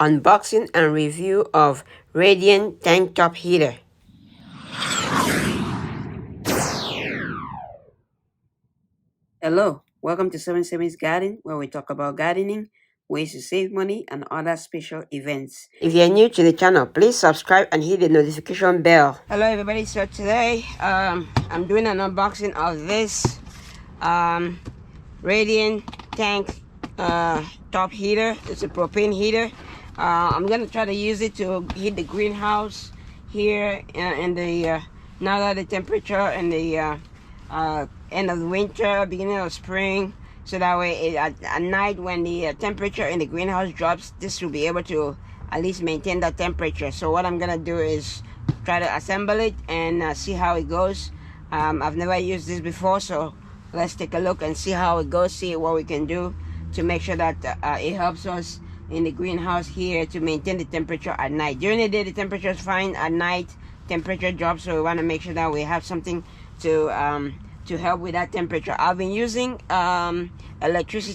unboxing and review of Radiant tank top heater. Hello, welcome to 77's Garden, where we talk about gardening, ways to save money, and other special events. If you're new to the channel, please subscribe and hit the notification bell. Hello everybody, so today I'm doing an unboxing of this Radiant tank top heater. It's a propane heater. I'm gonna try to use it to heat the greenhouse here in the now that the temperature in the end of the winter, beginning of spring, so that way at night when the temperature in the greenhouse drops, this will be able to at least maintain that temperature. So what I'm gonna do is try to assemble it and see how it goes. I've never used this before, so let's take a look and see how it goes, see what we can do to make sure that it helps us in the greenhouse here to maintain the temperature at night. During the day the temperature is fine, at night temperature drops, so we want to make sure that we have something to help with that temperature. I've been using electric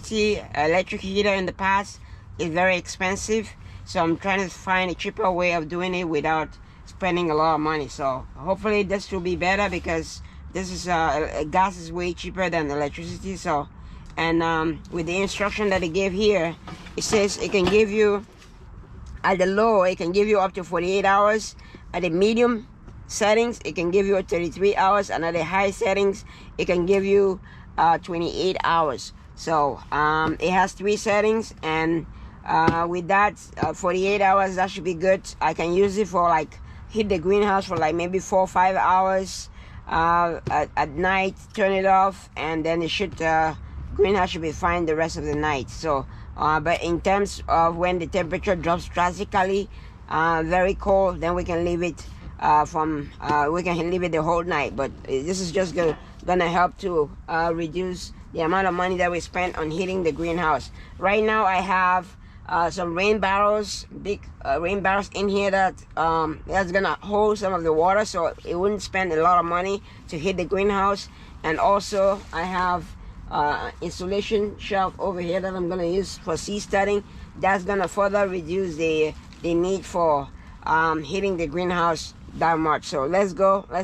heater in the past. It's very expensive, so I'm trying to find a cheaper way of doing it without spending a lot of money. So hopefully this will be better, because this is gas is way cheaper than electricity. So, and with the instruction that they gave here, it says it can give you, at the low it can give you up to 48 hours, at the medium settings it can give you 33 hours, and at the high settings it can give you 28 hours. So it has 3 settings, and with that 48 hours, that should be good. I can use it for like heat the greenhouse for like maybe 4 or 5 hours at night, turn it off, and then it should greenhouse should be fine the rest of the night. So but in terms of when the temperature drops drastically, very cold, then we can leave it we can leave it the whole night. But this is just gonna help to reduce the amount of money that we spend on heating the greenhouse. Right now I have some rain barrels, big rain barrels in here that's gonna hold some of the water, so it wouldn't spend a lot of money to heat the greenhouse. And also I have insulation shelf over here that I'm gonna use for seed starting. That's gonna further reduce the need for heating the greenhouse that much. So let's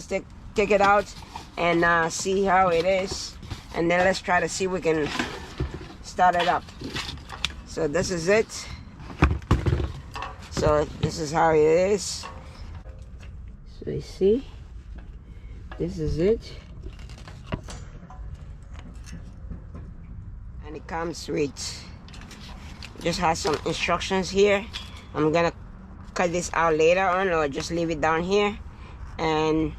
take it out and see how it is, and then let's try to see if we can start it up. So this is it. So this is how it is. So you see, this is it, and it comes with, just has some instructions here. I'm gonna cut this out later on, or just leave it down here. And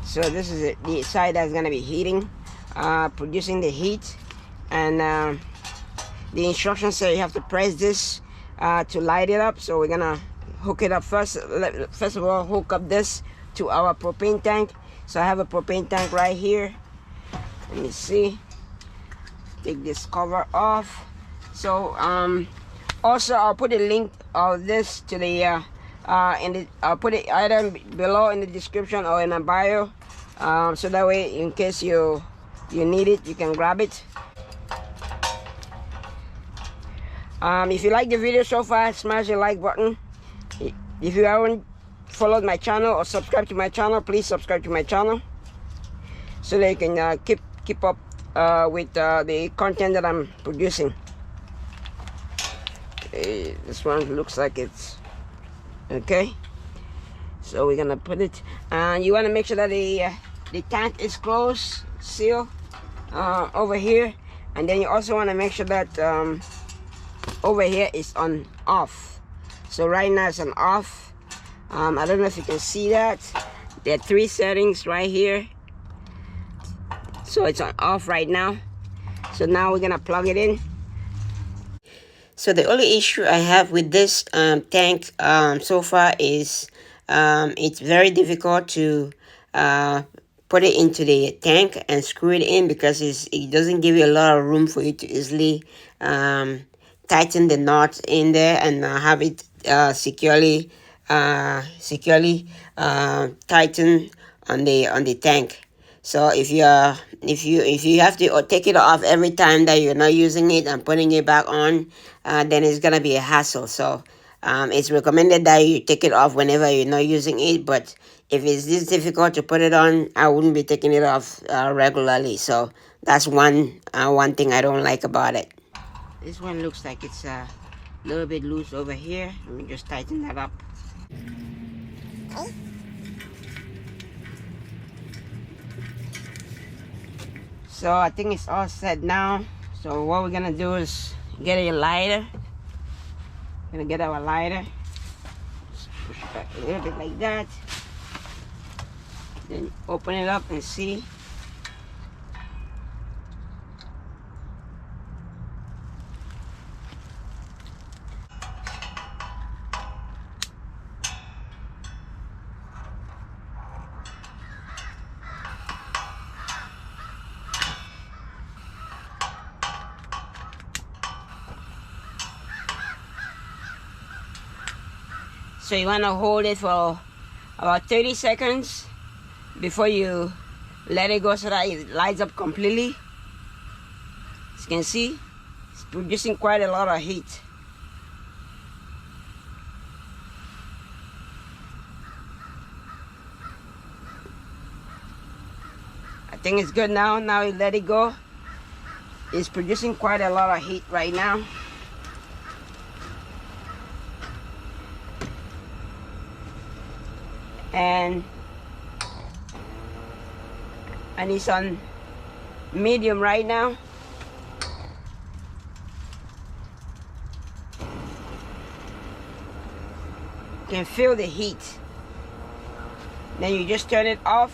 so this is it, the side that's gonna be heating, producing the heat. And the instructions say you have to press this to light it up. So we're gonna hook it up first. First of all, hook up this to our propane tank. So I have a propane tank right here. Let me see, take this cover off. So also I'll put a link of this to the I'll put it either below in the description or in a bio, so that way in case you need it, you can grab it. If you like the video so far, smash the like button. If you haven't followed my channel or subscribed to my channel, please subscribe to my channel, so that you can keep up with the content that I'm producing. Okay, this one looks like it's okay. So we're gonna put it, and you want to make sure that the tank is closed, sealed over here. And then you also want to make sure that over here is on off. So right now it's on off. I don't know if you can see that. There are 3 settings right here. So it's on off right now. So now we're gonna plug it in. So the only issue I have with this tank so far is it's very difficult to put it into the tank and screw it in, because it doesn't give you a lot of room for you to easily tighten the knot in there and have it securely tightened on the tank. So if you have to take it off every time that you're not using it and putting it back on, then it's gonna be a hassle. So it's recommended that you take it off whenever you're not using it. But if it's this difficult to put it on, I wouldn't be taking it off regularly. So that's one thing I don't like about it. This one looks like it's a little bit loose over here. Let me just tighten that up. So I think it's all set now. So what we're gonna do is get a lighter. Gonna get our lighter. Just push it back a little bit like that. Then open it up and see. So you want to hold it for about 30 seconds before you let it go so that it lights up completely. As you can see, it's producing quite a lot of heat. I think it's good now. Now you let it go. It's producing quite a lot of heat right now. And it's on medium right now. You can feel the heat. Then you just turn it off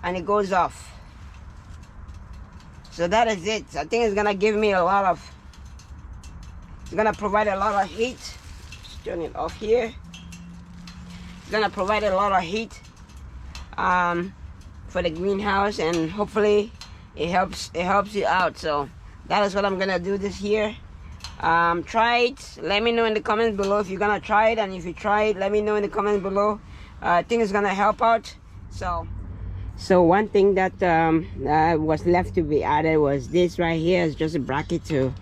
and it goes off. So that is it. I think it's gonna give me a lot of, it's gonna provide a lot of heat. Just turn it off here. Gonna provide a lot of heat for the greenhouse, and hopefully it helps you out. So that is what I'm gonna do this year. Try it. Let me know in the comments below if you're gonna try it, and if you try it, let me know in the comments below. I think it's gonna help out. So one thing that was left to be added was this right here. Is just a bracket to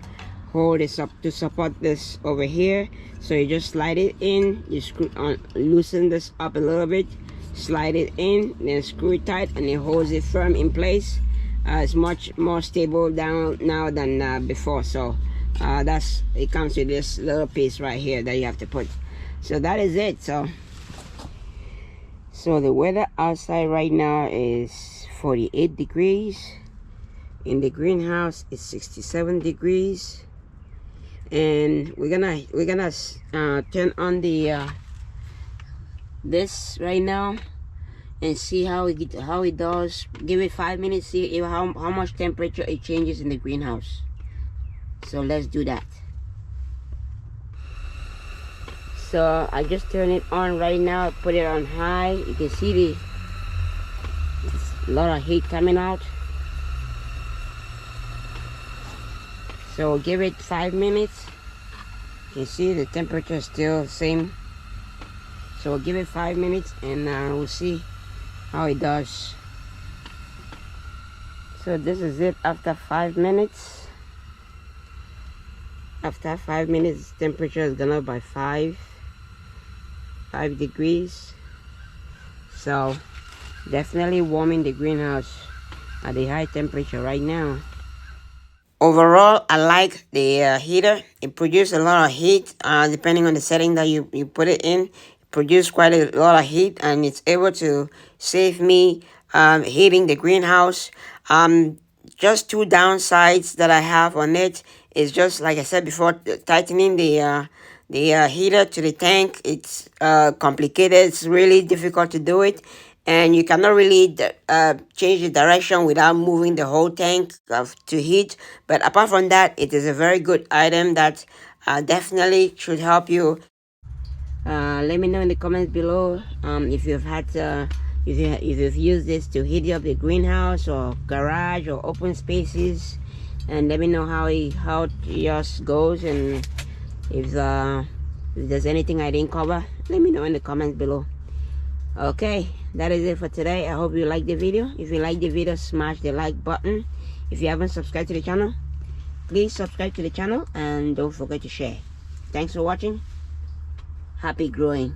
hold this up, to support this over here. So you just slide it in, you screw on, loosen this up a little bit, slide it in, then screw it tight, and it holds it firm in place. It's much more stable down now than before. So it comes with this little piece right here that you have to put. So that is it. So the weather outside right now is 48 degrees. In the greenhouse it's 67 degrees. And we're gonna turn on the this right now and see how it does. Give it 5 minutes, see how much temperature it changes in the greenhouse. So let's do that. So I just turn it on right now, put it on high. You can see a lot of heat coming out. So give it 5 minutes. You can see the temperature is still the same. So give it 5 minutes and we'll see how it does. So this is it after 5 minutes. After 5 minutes, temperature is gone up by 5 degrees. So definitely warming the greenhouse at the high temperature right now. Overall, I like the heater. It produces a lot of heat depending on the setting that you put it in. It produces quite a lot of heat, and it's able to save me heating the greenhouse. Just two downsides that I have on it is just like I said before, tightening the heater to the tank. It's complicated. It's really difficult to do it, and you cannot really change the direction without moving the whole tank to heat. But apart from that, it is a very good item that definitely should help you. Let me know in the comments below if you've had if you've used this to heat up the greenhouse or garage or open spaces, and let me know how yours goes, and if there's anything I didn't cover, let me know in the comments below. Okay, that is it for today. I hope you like the video. If you like the video, smash the like button. If you haven't subscribed to the channel, please subscribe to the channel and don't forget to share. Thanks for watching. Happy growing.